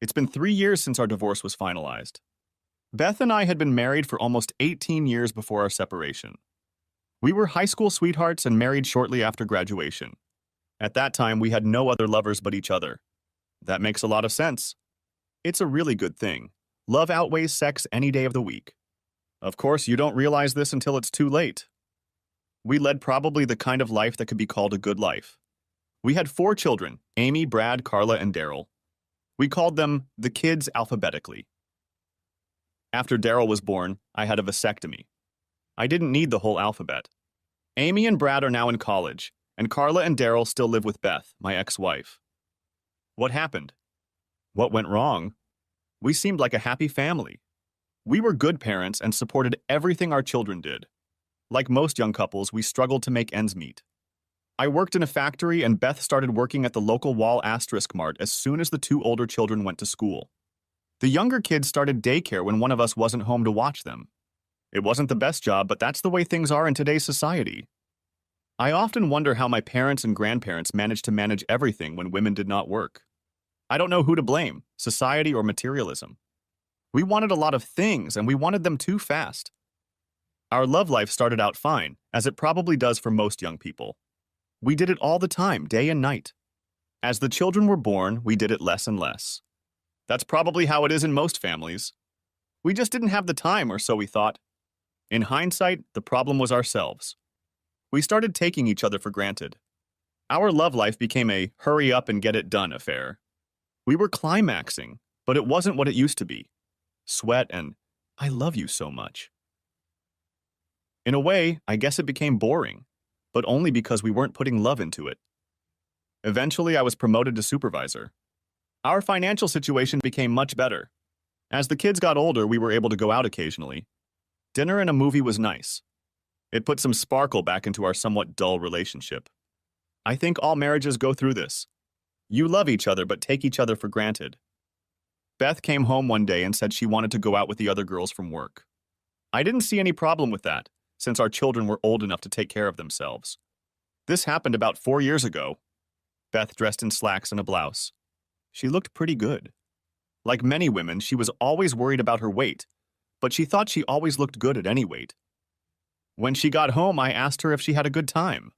It's been 3 years since our divorce was finalized. Beth and I had been married for almost 18 years before our separation. We were high school sweethearts and married shortly after graduation. At that time, we had no other lovers but each other. That makes a lot of sense. It's a really good thing. Love outweighs sex any day of the week. Of course, you don't realize this until it's too late. We led probably the kind of life that could be called a good life. We had 4 children, Amy, Brad, Carla, and Daryl. We called them the kids alphabetically. After Daryl was born, I had a vasectomy. I didn't need the whole alphabet. Amy and Brad are now in college, and Carla and Daryl still live with Beth, my ex-wife. What happened? What went wrong? We seemed like a happy family. We were good parents and supported everything our children did. Like most young couples, we struggled to make ends meet. I worked in a factory and Beth started working at the local Wall Asterisk Mart as soon as the 2 older children went to school. The younger kids started daycare when one of us wasn't home to watch them. It wasn't the best job, but that's the way things are in today's society. I often wonder how my parents and grandparents managed to manage everything when women did not work. I don't know who to blame, society or materialism. We wanted a lot of things, and we wanted them too fast. Our love life started out fine, as it probably does for most young people. We did it all the time, day and night. As the children were born, we did it less and less. That's probably how it is in most families. We just didn't have the time, or so we thought. In hindsight, the problem was ourselves. We started taking each other for granted. Our love life became a hurry up and get it done affair. We were climaxing, but it wasn't what it used to be. Sweat and, I love you so much. In a way, I guess it became boring, but only because we weren't putting love into it. Eventually, I was promoted to supervisor. Our financial situation became much better. As the kids got older, we were able to go out occasionally. Dinner and a movie was nice. It put some sparkle back into our somewhat dull relationship. I think all marriages go through this. You love each other but take each other for granted. Beth came home one day and said she wanted to go out with the other girls from work. I didn't see any problem with that, since our children were old enough to take care of themselves. This happened about 4 years ago. Beth dressed in slacks and a blouse. She looked pretty good. Like many women, she was always worried about her weight, but she thought she always looked good at any weight. When she got home, I asked her if she had a good time.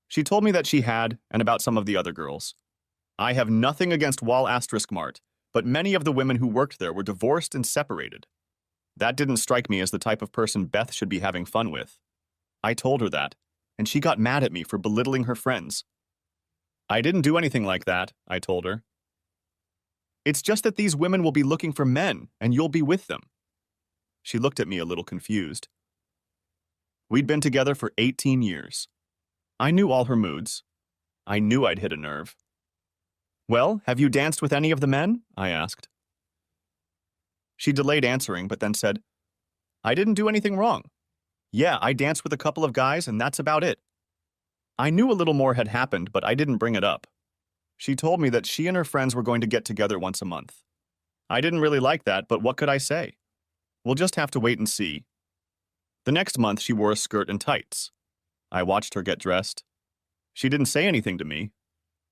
She told me that she had, and about some of the other girls. I have nothing against Wall Asterisk Mart, but many of the women who worked there were divorced and separated. That didn't strike me as the type of person Beth should be having fun with. I told her that, and she got mad at me for belittling her friends. I didn't do anything like that, I told her. It's just that these women will be looking for men, and you'll be with them. She looked at me a little confused. We'd been together for 18 years. I knew all her moods. I knew I'd hit a nerve. Well, have you danced with any of the men? I asked. She delayed answering, but then said, I didn't do anything wrong. Yeah, I danced with a couple of guys, and that's about it. I knew a little more had happened, but I didn't bring it up. She told me that she and her friends were going to get together once a month. I didn't really like that, but what could I say? We'll just have to wait and see. The next month, she wore a skirt and tights. I watched her get dressed. She didn't say anything to me.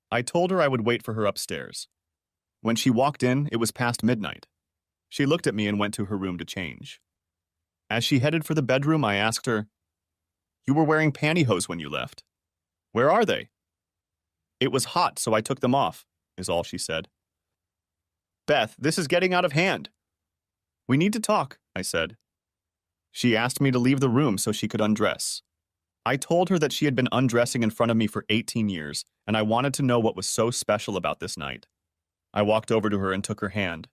I told her I would wait for her upstairs. When she walked in, it was past midnight. She looked at me and went to her room to change. As she headed for the bedroom, I asked her, You were wearing pantyhose when you left. Where are they? It was hot, so I took them off, is all she said. Beth, this is getting out of hand. We need to talk, I said. She asked me to leave the room so she could undress. I told her that she had been undressing in front of me for 18 years, and I wanted to know what was so special about this night. I walked over to her and took her hand.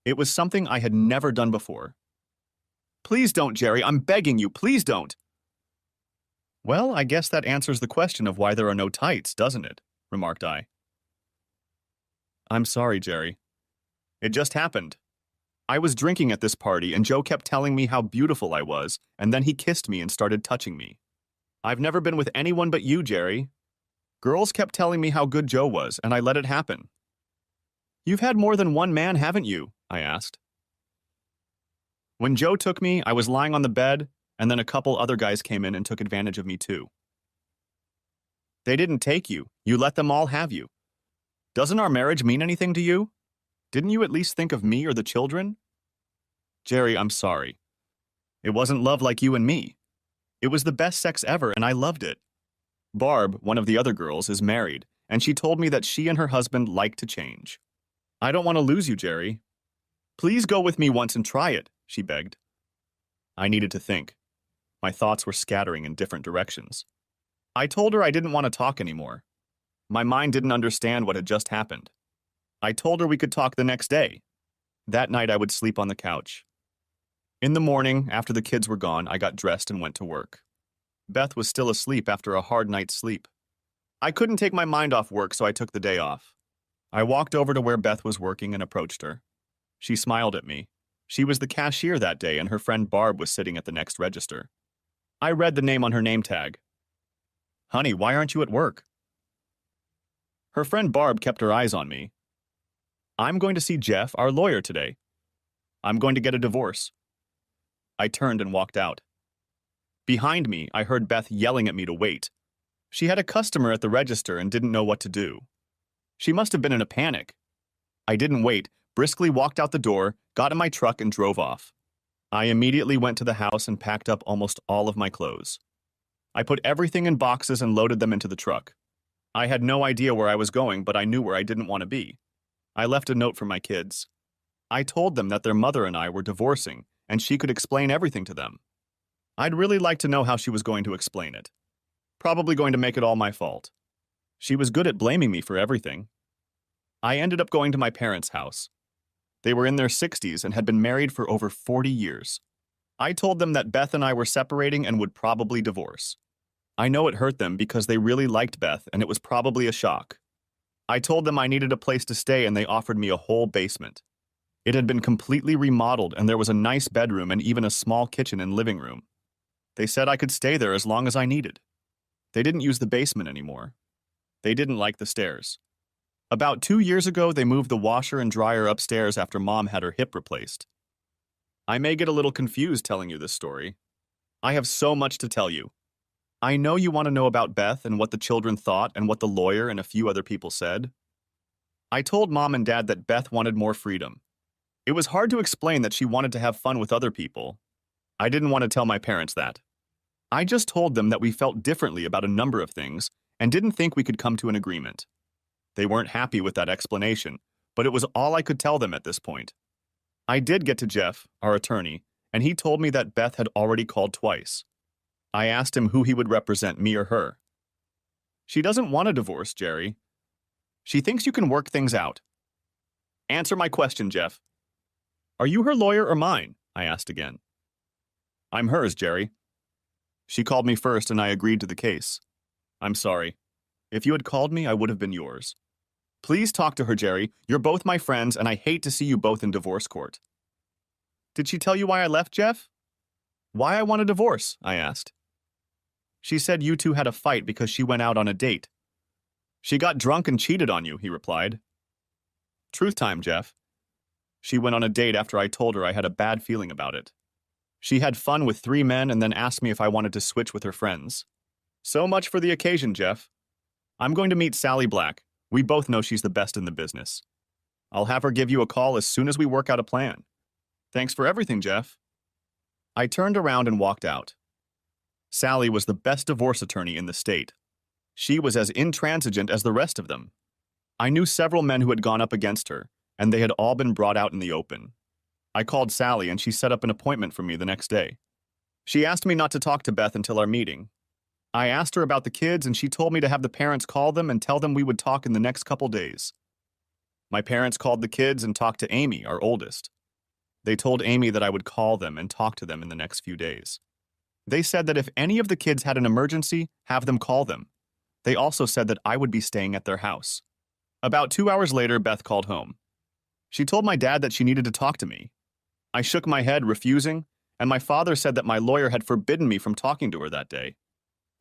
It was something I had never done before. Please don't, Jerry. I'm begging you. Please don't. Well, I guess that answers the question of why there are no tights, doesn't it? Remarked I. I'm sorry, Jerry. It just happened. I was drinking at this party, and Joe kept telling me how beautiful I was, and then he kissed me and started touching me. I've never been with anyone but you, Jerry. Girls kept telling me how good Joe was, and I let it happen. You've had more than one man, haven't you? I asked. When Joe took me, I was lying on the bed, and then a couple other guys came in and took advantage of me too. They didn't take you. You let them all have you. Doesn't our marriage mean anything to you? Didn't you at least think of me or the children? Jerry, I'm sorry. It wasn't love like you and me. It was the best sex ever, and I loved it. Barb, one of the other girls, is married, and she told me that she and her husband like to change. I don't want to lose you, Jerry. Please go with me once and try it, she begged. I needed to think. My thoughts were scattering in different directions. I told her I didn't want to talk anymore. My mind didn't understand what had just happened. I told her we could talk the next day. That night I would sleep on the couch. In the morning, after the kids were gone, I got dressed and went to work. Beth was still asleep after a hard night's sleep. I couldn't take my mind off work, so I took the day off. I walked over to where Beth was working and approached her. She smiled at me. She was the cashier that day, and her friend Barb was sitting at the next register. I read the name on her name tag. Honey, why aren't you at work? Her friend Barb kept her eyes on me. I'm going to see Jeff, our lawyer, today. I'm going to get a divorce. I turned and walked out. Behind me, I heard Beth yelling at me to wait. She had a customer at the register and didn't know what to do. She must have been in a panic. I didn't wait, briskly walked out the door, got in my truck, and drove off. I immediately went to the house and packed up almost all of my clothes. I put everything in boxes and loaded them into the truck. I had no idea where I was going, but I knew where I didn't want to be. I left a note for my kids. I told them that their mother and I were divorcing, and she could explain everything to them. I'd really like to know how she was going to explain it. Probably going to make it all my fault. She was good at blaming me for everything. I ended up going to my parents' house. They were in their 60s and had been married for over 40 years. I told them that Beth and I were separating and would probably divorce. I know it hurt them because they really liked Beth and it was probably a shock. I told them I needed a place to stay and they offered me a whole basement. It had been completely remodeled and there was a nice bedroom and even a small kitchen and living room. They said I could stay there as long as I needed. They didn't use the basement anymore. They didn't like the stairs. About 2 years ago, they moved the washer and dryer upstairs after Mom had her hip replaced. I may get a little confused telling you this story. I have so much to tell you. I know you want to know about Beth and what the children thought and what the lawyer and a few other people said. I told Mom and Dad that Beth wanted more freedom. It was hard to explain that she wanted to have fun with other people. I didn't want to tell my parents that. I just told them that we felt differently about a number of things and didn't think we could come to an agreement. They weren't happy with that explanation, but it was all I could tell them at this point. I did get to Jeff, our attorney, and he told me that Beth had already called twice. I asked him who he would represent, me or her. She doesn't want a divorce, Jerry. She thinks you can work things out. Answer my question, Jeff. Are you her lawyer or mine? I asked again. I'm hers, Jerry. She called me first and I agreed to the case. I'm sorry. If you had called me, I would have been yours. Please talk to her, Jerry. You're both my friends and I hate to see you both in divorce court. Did she tell you why I left, Jeff? Why I want a divorce? I asked. She said you two had a fight because she went out on a date. She got drunk and cheated on you, he replied. Truth time, Jeff. She went on a date after I told her I had a bad feeling about it. She had fun with 3 men and then asked me if I wanted to switch with her friends. So much for the occasion, Jeff. I'm going to meet Sally Black. We both know she's the best in the business. I'll have her give you a call as soon as we work out a plan. Thanks for everything, Jeff. I turned around and walked out. Sally was the best divorce attorney in the state. She was as intransigent as the rest of them. I knew several men who had gone up against her, and they had all been brought out in the open. I called Sally and she set up an appointment for me the next day. She asked me not to talk to Beth until our meeting. I asked her about the kids and she told me to have the parents call them and tell them we would talk in the next couple days. My parents called the kids and talked to Amy, our oldest. They told Amy that I would call them and talk to them in the next few days. They said that if any of the kids had an emergency, have them call them. They also said that I would be staying at their house. About 2 hours later, Beth called home. She told my dad that she needed to talk to me. I shook my head, refusing, and my father said that my lawyer had forbidden me from talking to her that day.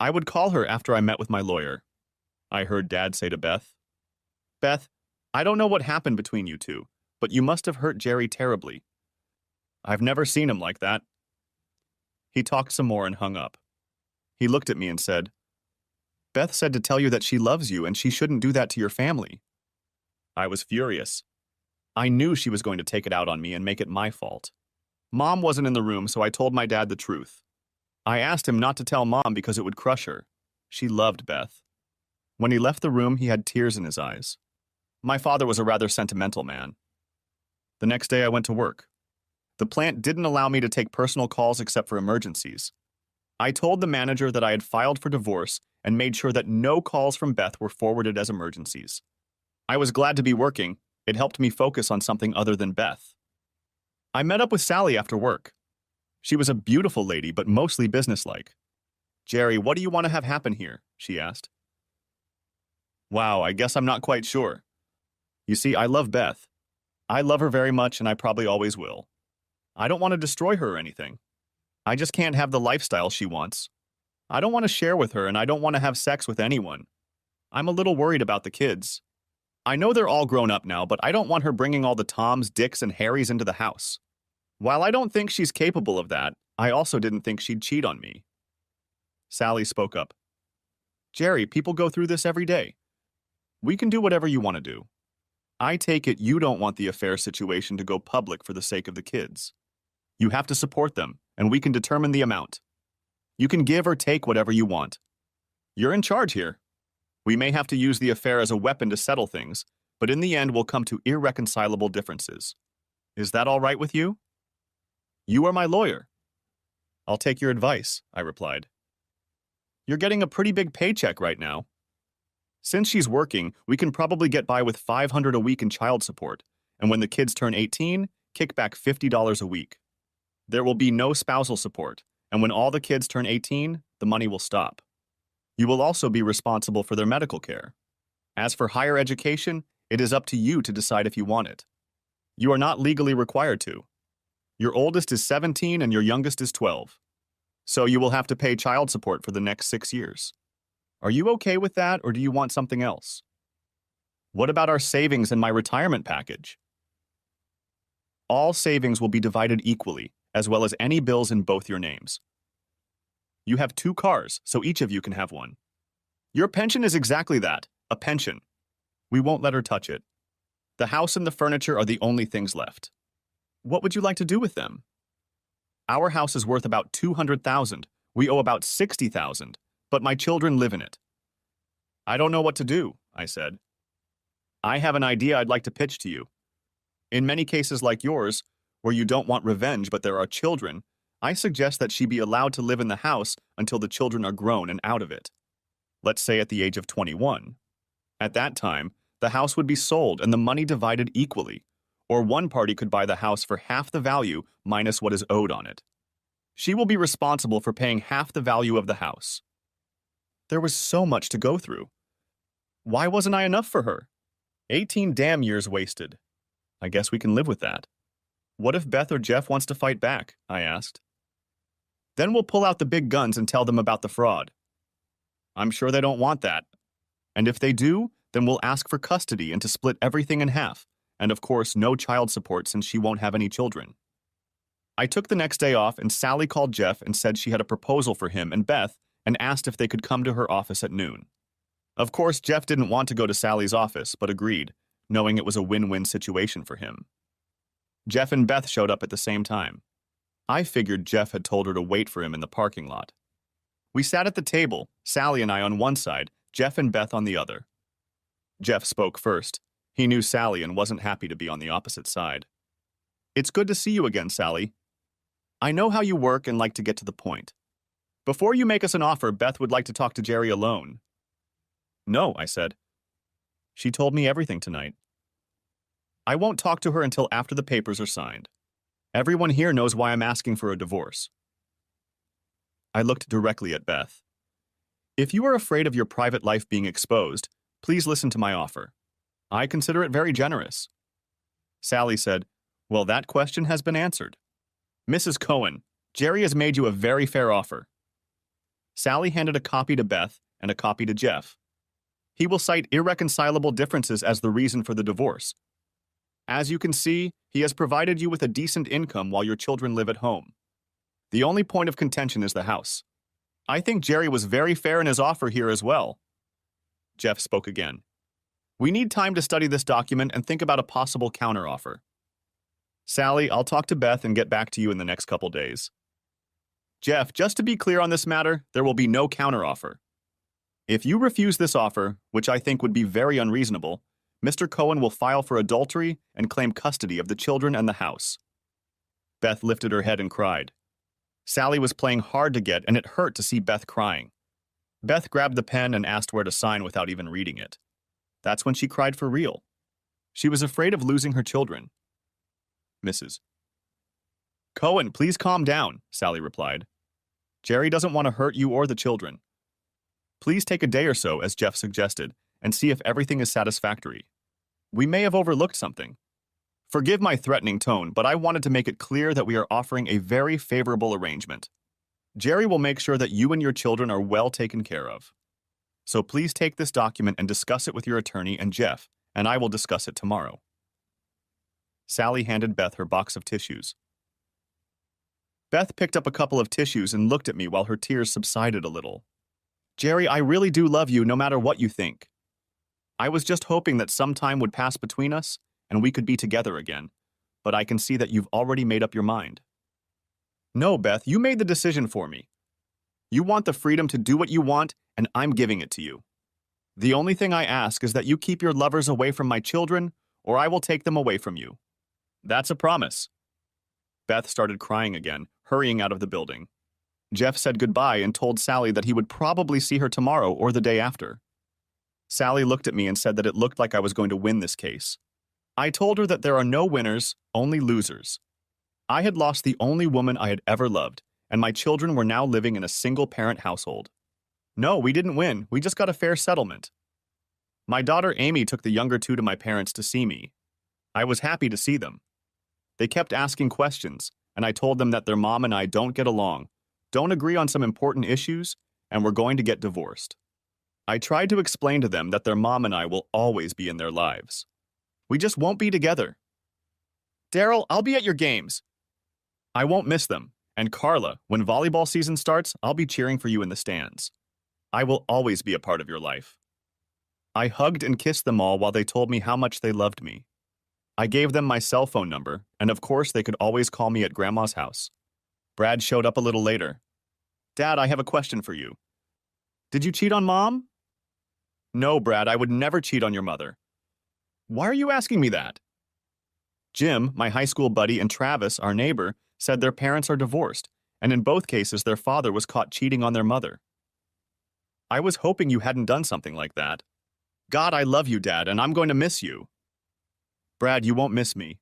I would call her after I met with my lawyer. I heard Dad say to Beth, Beth, I don't know what happened between you two, but you must have hurt Jerry terribly. I've never seen him like that. He talked some more and hung up. He looked at me and said, Beth said to tell you that she loves you and she shouldn't do that to your family. I was furious. I knew she was going to take it out on me and make it my fault. Mom wasn't in the room, so I told my dad the truth. I asked him not to tell Mom because it would crush her. She loved Beth. When he left the room, he had tears in his eyes. My father was a rather sentimental man. The next day, I went to work. The plant didn't allow me to take personal calls except for emergencies. I told the manager that I had filed for divorce and made sure that no calls from Beth were forwarded as emergencies. I was glad to be working. It helped me focus on something other than Beth. I met up with Sally after work. She was a beautiful lady, but mostly businesslike. "Jerry, what do you want to have happen here?" she asked. "Wow, I guess I'm not quite sure. You see, I love Beth. I love her very much, and I probably always will. I don't want to destroy her or anything. I just can't have the lifestyle she wants. I don't want to share with her, and I don't want to have sex with anyone. I'm a little worried about the kids. I know they're all grown up now, but I don't want her bringing all the Toms, Dicks, and Harrys into the house. While I don't think she's capable of that, I also didn't think she'd cheat on me." Sally spoke up. "Jerry, people go through this every day. We can do whatever you want to do. I take it you don't want the affair situation to go public for the sake of the kids. You have to support them, and we can determine the amount. You can give or take whatever you want. You're in charge here. We may have to use the affair as a weapon to settle things, but in the end we'll come to irreconcilable differences. Is that all right with you?" "You are my lawyer." "I'll take your advice," I replied. "You're getting a pretty big paycheck right now. Since she's working, we can probably get by with $500 a week in child support, and when the kids turn 18, kick back $50 a week. There will be no spousal support, and when all the kids turn 18, the money will stop. You will also be responsible for their medical care. As for higher education, it is up to you to decide if you want it. You are not legally required to. Your oldest is 17 and your youngest is 12. So you will have to pay child support for the next 6 years. Are you okay with that, or do you want something else? What about our savings and my retirement package?" "All savings will be divided equally, as well as any bills in both your names. You have 2 cars, so each of you can have one. Your pension is exactly that, a pension. We won't let her touch it. The house and the furniture are the only things left. What would you like to do with them? Our house is worth about $200,000. We owe about $60,000, but my children live in it." "I don't know what to do," I said. "I have an idea I'd like to pitch to you. In many cases like yours, where you don't want revenge but there are children, I suggest that she be allowed to live in the house until the children are grown and out of it. Let's say at the age of 21. At that time, the house would be sold and the money divided equally, or one party could buy the house for half the value minus what is owed on it. She will be responsible for paying half the value of the house." There was so much to go through. Why wasn't I enough for her? 18 damn years wasted. I guess we can live with that. What if Beth or Jeff wants to fight back? I asked. Then we'll pull out the big guns and tell them about the fraud. I'm sure they don't want that. And if they do, then we'll ask for custody and to split everything in half, and of course no child support since she won't have any children. I took the next day off and Sally called Jeff and said she had a proposal for him and Beth and asked if they could come to her office at noon. Of course, Jeff didn't want to go to Sally's office, but agreed, knowing it was a win-win situation for him. Jeff and Beth showed up at the same time. I figured Jeff had told her to wait for him in the parking lot. We sat at the table, Sally and I on one side, Jeff and Beth on the other. Jeff spoke first. He knew Sally and wasn't happy to be on the opposite side. "It's good to see you again, Sally. I know how you work and like to get to the point. Before you make us an offer, Beth would like to talk to Jerry alone." "No," I said. "She told me everything tonight. I won't talk to her until after the papers are signed. Everyone here knows why I'm asking for a divorce." I looked directly at Beth. "If you are afraid of your private life being exposed, please listen to my offer. I consider it very generous." Sally said, "Well, that question has been answered. Mrs. Cohen, Jerry has made you a very fair offer." Sally handed a copy to Beth and a copy to Jeff. "He will cite irreconcilable differences as the reason for the divorce. As you can see, he has provided you with a decent income while your children live at home. The only point of contention is the house. I think Jerry was very fair in his offer here as well." Jeff spoke again. We need time to study this document and think about a possible counteroffer. Sally, I'll talk to Beth and get back to you in the next couple days. Jeff, just to be clear on this matter, there will be no counteroffer. If you refuse this offer, which I think would be very unreasonable, Mr. Cohen will file for adultery and claim custody of the children and the house. Beth lifted her head and cried. Sally was playing hard to get, and it hurt to see Beth crying. Beth grabbed the pen and asked where to sign without even reading it. That's when she cried for real. She was afraid of losing her children. Mrs. Cohen, please calm down, Sally replied. Jerry doesn't want to hurt you or the children. Please take a day or so, as Jeff suggested, and see if everything is satisfactory. We may have overlooked something. Forgive my threatening tone, but I wanted to make it clear that we are offering a very favorable arrangement. Jerry will make sure that you and your children are well taken care of. So please take this document and discuss it with your attorney and Jeff, and I will discuss it tomorrow. Sally handed Beth her box of tissues. Beth picked up a couple of tissues and looked at me while her tears subsided a little. Jerry, I really do love you no matter what you think. I was just hoping that some time would pass between us and we could be together again, but I can see that you've already made up your mind. No, Beth, you made the decision for me. You want the freedom to do what you want, and I'm giving it to you. The only thing I ask is that you keep your lovers away from my children, or I will take them away from you. That's a promise. Beth started crying again, hurrying out of the building. Jeff said goodbye and told Sally that he would probably see her tomorrow or the day after. Sally looked at me and said that it looked like I was going to win this case. I told her that there are no winners, only losers. I had lost the only woman I had ever loved, and my children were now living in a single-parent household. No, we didn't win. We just got a fair settlement. My daughter Amy took the younger two to my parents to see me. I was happy to see them. They kept asking questions, and I told them that their mom and I don't get along, don't agree on some important issues, and we're going to get divorced. I tried to explain to them that their mom and I will always be in their lives. We just won't be together. Daryl, I'll be at your games. I won't miss them. And Carla, when volleyball season starts, I'll be cheering for you in the stands. I will always be a part of your life. I hugged and kissed them all while they told me how much they loved me. I gave them my cell phone number, and of course they could always call me at Grandma's house. Brad showed up a little later. Dad, I have a question for you. Did you cheat on Mom? No, Brad, I would never cheat on your mother. Why are you asking me that? Jim, my high school buddy, and Travis, our neighbor, said their parents are divorced, and in both cases their father was caught cheating on their mother. I was hoping you hadn't done something like that. God, I love you, Dad, and I'm going to miss you. Brad, you won't miss me.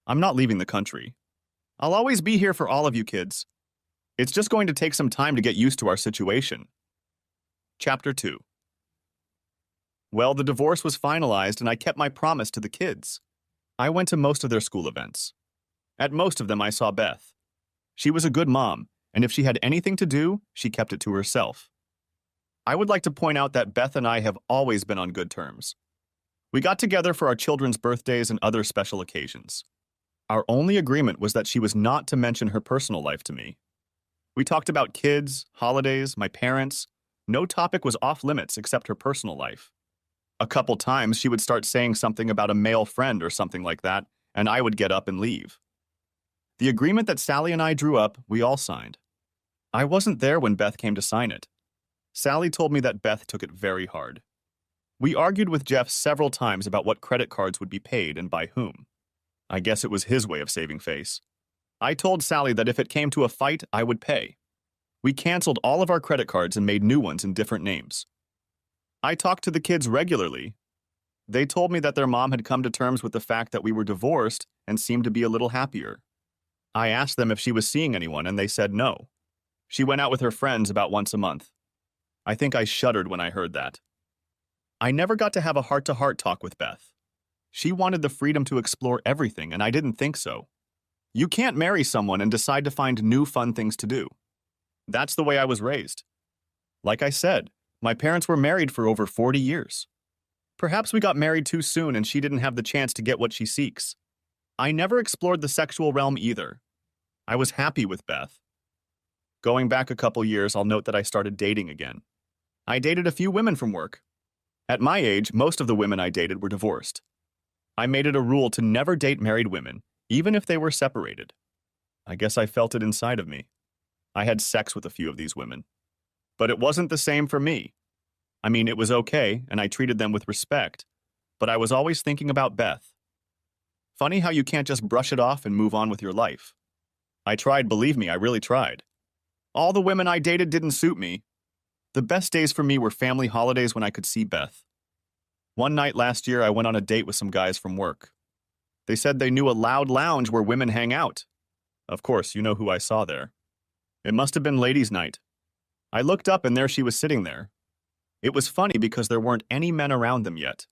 I'm not leaving the country. I'll always be here for all of you kids. It's just going to take some time to get used to our situation. Chapter 2. Well, the divorce was finalized and I kept my promise to the kids. I went to most of their school events. At most of them I saw Beth. She was a good mom, and if she had anything to do, she kept it to herself. I would like to point out that Beth and I have always been on good terms. We got together for our children's birthdays and other special occasions. Our only agreement was that she was not to mention her personal life to me. We talked about kids, holidays, my parents. No topic was off limits except her personal life. A couple times she would start saying something about a male friend or something like that, and I would get up and leave. The agreement that Sally and I drew up, we all signed. I wasn't there when Beth came to sign it. Sally told me that Beth took it very hard. We argued with Jeff several times about what credit cards would be paid and by whom. I guess it was his way of saving face. I told Sally that if it came to a fight, I would pay. We canceled all of our credit cards and made new ones in different names. I talked to the kids regularly. They told me that their mom had come to terms with the fact that we were divorced and seemed to be a little happier. I asked them if she was seeing anyone, and they said no. She went out with her friends about once a month. I think I shuddered when I heard that. I never got to have a heart-to-heart talk with Beth. She wanted the freedom to explore everything, and I didn't think so. You can't marry someone and decide to find new fun things to do. That's the way I was raised. Like I said, my parents were married for over 40 years. Perhaps we got married too soon and she didn't have the chance to get what she seeks. I never explored the sexual realm either. I was happy with Beth. Going back a couple years, I'll note that I started dating again. I dated a few women from work. At my age, most of the women I dated were divorced. I made it a rule to never date married women, even if they were separated. I guess I felt it inside of me. I had sex with a few of these women. But it wasn't the same for me. I mean, it was okay, and I treated them with respect, but I was always thinking about Beth. Funny how you can't just brush it off and move on with your life. I tried, believe me, I really tried. All the women I dated didn't suit me. The best days for me were family holidays when I could see Beth. One night last year, I went on a date with some guys from work. They said they knew a loud lounge where women hang out. Of course, you know who I saw there. It must have been ladies' night. I looked up and there she was sitting there. It was funny because there weren't any men around them yet.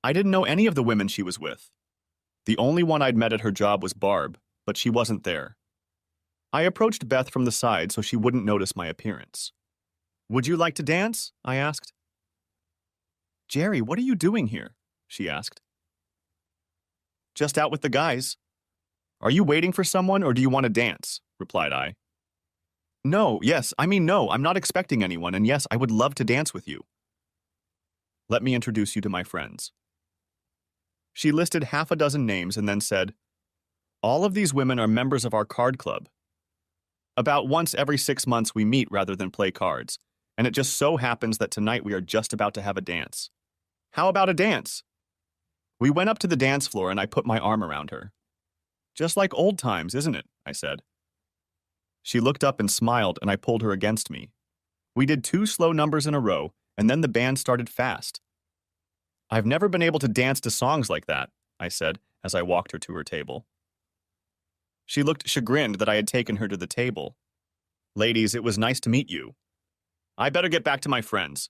I didn't know any of the women she was with. The only one I'd met at her job was Barb, but she wasn't there. I approached Beth from the side so she wouldn't notice my appearance. "Would you like to dance?" I asked. "Jerry, what are you doing here?" she asked. "Just out with the guys." "Are you waiting for someone or do you want to dance?" replied I. No, I'm not expecting anyone, and yes, I would love to dance with you." "Let me introduce you to my friends." She listed half a dozen names and then said, "All of these women are members of our card club. About once every 6 months we meet rather than play cards, and it just so happens that tonight we are just about to have a dance. How about a dance?" We went up to the dance floor and I put my arm around her. "Just like old times, isn't it?" I said. She looked up and smiled, and I pulled her against me. We did 2 slow numbers in a row, and then the band started fast. "I've never been able to dance to songs like that," I said as I walked her to her table. She looked chagrined that I had taken her to the table. "Ladies, it was nice to meet you. I better get back to my friends."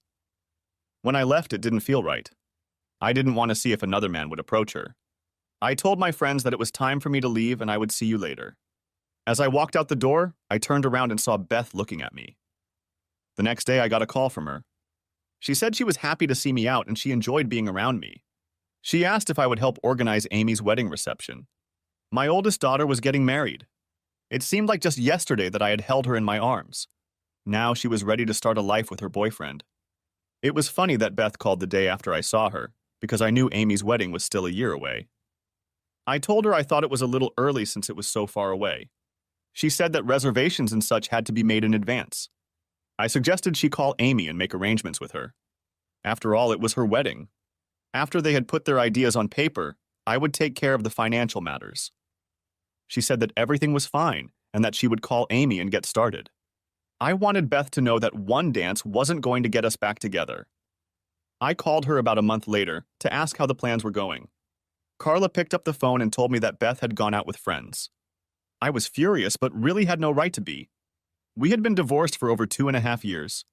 When I left, it didn't feel right. I didn't want to see if another man would approach her. I told my friends that it was time for me to leave and I would see you later. As I walked out the door, I turned around and saw Beth looking at me. The next day, I got a call from her. She said she was happy to see me out and she enjoyed being around me. She asked if I would help organize Amy's wedding reception. My oldest daughter was getting married. It seemed like just yesterday that I had held her in my arms. Now she was ready to start a life with her boyfriend. It was funny that Beth called the day after I saw her, because I knew Amy's wedding was still a year away. I told her I thought it was a little early since it was so far away. She said that reservations and such had to be made in advance. I suggested she call Amy and make arrangements with her. After all, it was her wedding. After they had put their ideas on paper, I would take care of the financial matters. She said that everything was fine and that she would call Amy and get started. I wanted Beth to know that one dance wasn't going to get us back together. I called her about a month later to ask how the plans were going. Carla picked up the phone and told me that Beth had gone out with friends. I was furious, but really had no right to be. We had been divorced for over 2.5 years.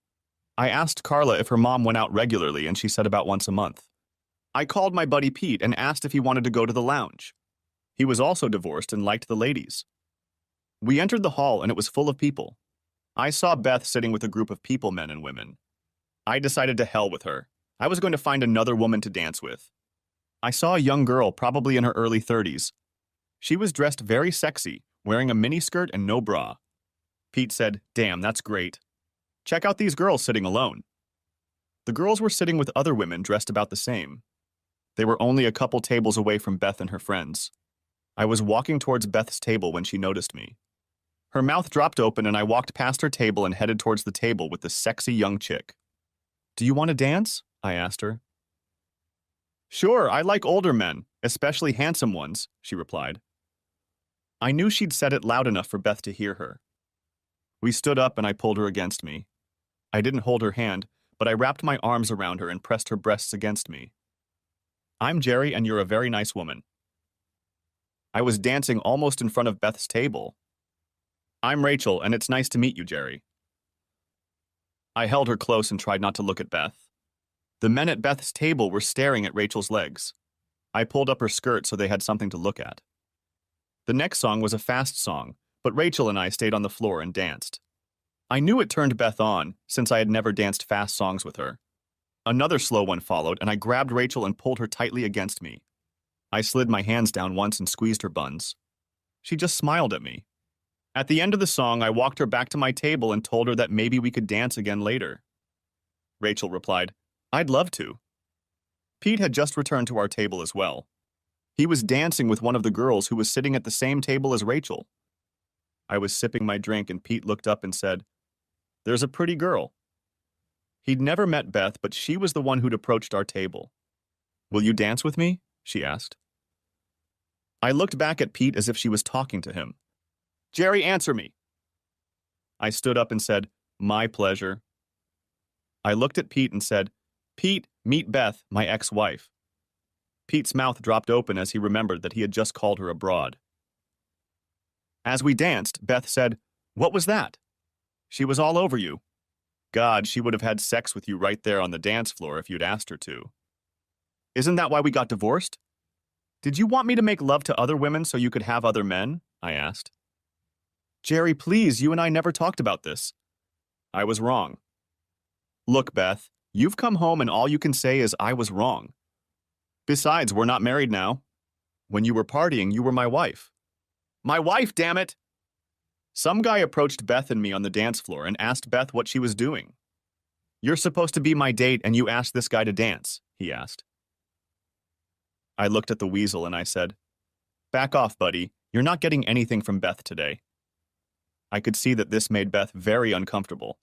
I asked Carla if her mom went out regularly, and she said about once a month. I called my buddy Pete and asked if he wanted to go to the lounge. He was also divorced and liked the ladies. We entered the hall, and it was full of people. I saw Beth sitting with a group of people, men and women. I decided to hell with her. I was going to find another woman to dance with. I saw a young girl, probably in her early 30s. She was dressed very sexy, wearing a miniskirt and no bra. Pete said, "Damn, that's great. Check out these girls sitting alone." The girls were sitting with other women dressed about the same. They were only a couple tables away from Beth and her friends. I was walking towards Beth's table when she noticed me. Her mouth dropped open and I walked past her table and headed towards the table with the sexy young chick. "Do you want to dance?" I asked her. "Sure, I like older men, especially handsome ones," she replied. I knew she'd said it loud enough for Beth to hear her. We stood up and I pulled her against me. I didn't hold her hand, but I wrapped my arms around her and pressed her breasts against me. "I'm Jerry and you're a very nice woman." I was dancing almost in front of Beth's table. "I'm Rachel and it's nice to meet you, Jerry." I held her close and tried not to look at Beth. The men at Beth's table were staring at Rachel's legs. I pulled up her skirt so they had something to look at. The next song was a fast song, but Rachel and I stayed on the floor and danced. I knew it turned Beth on, since I had never danced fast songs with her. Another slow one followed, and I grabbed Rachel and pulled her tightly against me. I slid my hands down once and squeezed her buns. She just smiled at me. At the end of the song, I walked her back to my table and told her that maybe we could dance again later. Rachel replied, "I'd love to." Pete had just returned to our table as well. He was dancing with one of the girls who was sitting at the same table as Rachel. I was sipping my drink and Pete looked up and said, "There's a pretty girl." He'd never met Beth, but she was the one who'd approached our table. "Will you dance with me?" she asked. I looked back at Pete as if she was talking to him. "Jerry, answer me." I stood up and said, "My pleasure." I looked at Pete and said, "Pete, meet Beth, my ex-wife." Pete's mouth dropped open as he remembered that he had just called her a broad. As we danced, Beth said, "What was that?" "She was all over you." "God, she would have had sex with you right there on the dance floor if you'd asked her to." "Isn't that why we got divorced?" "Did you want me to make love to other women so you could have other men?" I asked. "Jerry, please, you and I never talked about this." "I was wrong." "Look, Beth, you've come home and all you can say is I was wrong. Besides, we're not married now. When you were partying, you were my wife." "My wife, damn it!" Some guy approached Beth and me on the dance floor and asked Beth what she was doing. "You're supposed to be my date and you asked this guy to dance," he asked. I looked at the weasel and I said, "Back off, buddy. You're not getting anything from Beth today." I could see that this made Beth very uncomfortable.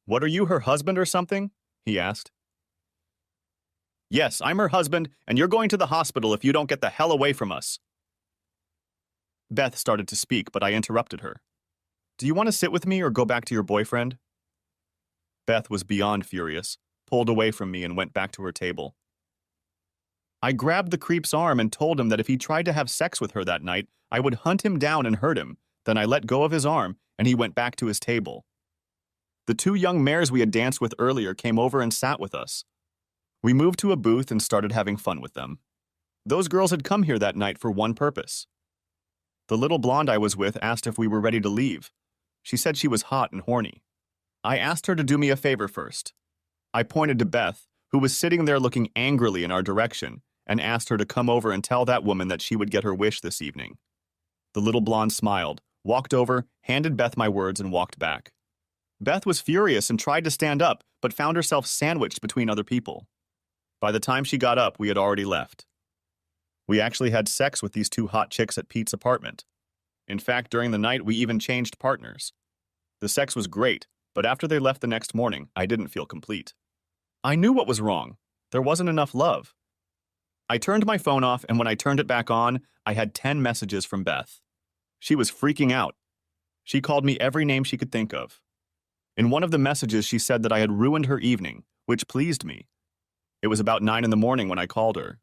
"What, are you her husband or something?" he asked. "Yes, I'm her husband, and you're going to the hospital if you don't get the hell away from us." Beth started to speak, but I interrupted her. "Do you want to sit with me or go back to your boyfriend?" Beth was beyond furious, pulled away from me and went back to her table. I grabbed the creep's arm and told him that if he tried to have sex with her that night, I would hunt him down and hurt him. Then I let go of his arm, and he went back to his table. The two young mares we had danced with earlier came over and sat with us. We moved to a booth and started having fun with them. Those girls had come here that night for one purpose. The little blonde I was with asked if we were ready to leave. She said she was hot and horny. I asked her to do me a favor first. I pointed to Beth, who was sitting there looking angrily in our direction, and asked her to come over and tell that woman that she would get her wish this evening. The little blonde smiled, walked over, handed Beth my words, and walked back. Beth was furious and tried to stand up, but found herself sandwiched between other people. By the time she got up, we had already left. We actually had sex with these two hot chicks at Pete's apartment. In fact, during the night, we even changed partners. The sex was great, but after they left the next morning, I didn't feel complete. I knew what was wrong. There wasn't enough love. I turned my phone off, and when I turned it back on, I had 10 messages from Beth. She was freaking out. She called me every name she could think of. In one of the messages, she said that I had ruined her evening, which pleased me. It was about 9 in the morning when I called her.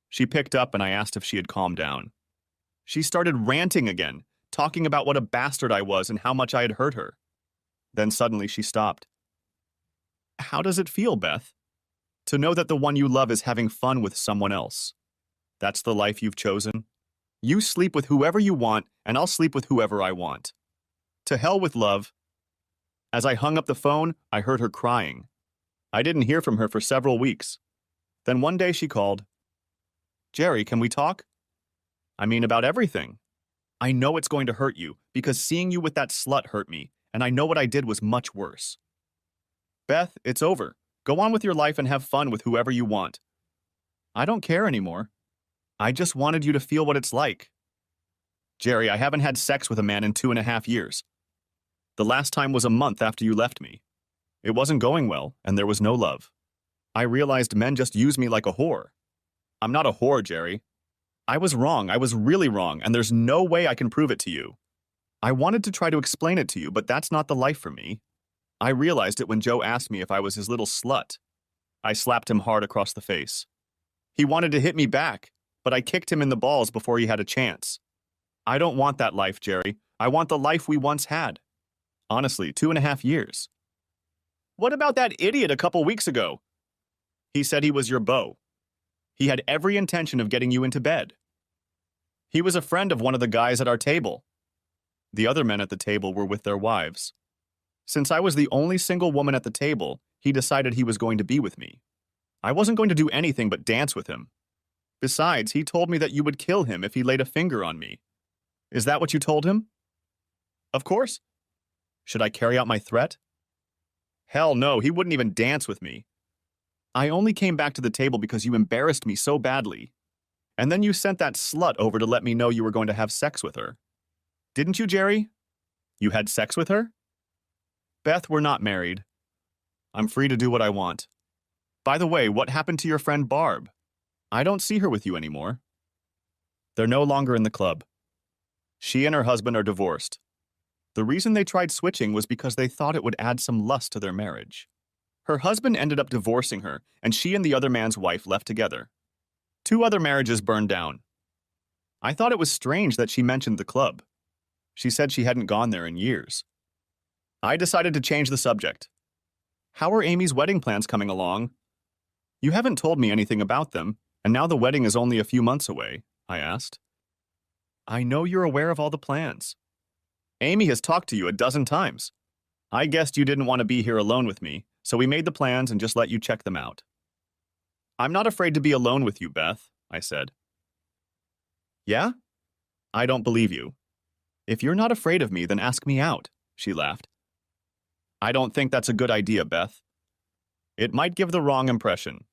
She picked up and I asked if she had calmed down. She started ranting again, talking about what a bastard I was and how much I had hurt her. Then suddenly she stopped. "How does it feel, Beth? To know that the one you love is having fun with someone else? That's the life you've chosen? You sleep with whoever you want, and I'll sleep with whoever I want. To hell with love." As I hung up the phone, I heard her crying. I didn't hear from her for several weeks. Then one day she called. "Jerry, can we talk?" "I mean, about everything." "I know it's going to hurt you, because seeing you with that slut hurt me, and I know what I did was much worse." "Beth, it's over. Go on with your life and have fun with whoever you want." "I don't care anymore. I just wanted you to feel what it's like." "Jerry, I haven't had sex with a man in 2.5 years. The last time was a month after you left me. It wasn't going well, and there was no love. I realized men just use me like a whore. I'm not a whore, Jerry. I was wrong. I was really wrong, and there's no way I can prove it to you. I wanted to try to explain it to you, but that's not the life for me. I realized it when Joe asked me if I was his little slut. I slapped him hard across the face. He wanted to hit me back, but I kicked him in the balls before he had a chance. I don't want that life, Jerry. I want the life we once had. Honestly, 2.5 years. What about that idiot a couple weeks ago? He said he was your beau. He had every intention of getting you into bed. He was a friend of one of the guys at our table. The other men at the table were with their wives. Since I was the only single woman at the table, he decided he was going to be with me. I wasn't going to do anything but dance with him. Besides, he told me that you would kill him if he laid a finger on me. Is that what you told him? Of course. Should I carry out my threat? Hell no, he wouldn't even dance with me. I only came back to the table because you embarrassed me so badly. And then you sent that slut over to let me know you were going to have sex with her. Didn't you, Jerry? You had sex with her? Beth, we're not married. I'm free to do what I want. By the way, what happened to your friend Barb? I don't see her with you anymore. They're no longer in the club. She and her husband are divorced. The reason they tried switching was because they thought it would add some lust to their marriage. Her husband ended up divorcing her, and she and the other man's wife left together. 2 other marriages burned down. I thought it was strange that she mentioned the club. She said she hadn't gone there in years. I decided to change the subject. How are Amy's wedding plans coming along? You haven't told me anything about them, and now the wedding is only a few months away, I asked. I know you're aware of all the plans. Amy has talked to you a dozen times. I guessed you didn't want to be here alone with me, so we made the plans and just let you check them out. I'm not afraid to be alone with you, Beth, I said. Yeah? I don't believe you. If you're not afraid of me, then ask me out, she laughed. I don't think that's a good idea, Beth. It might give the wrong impression.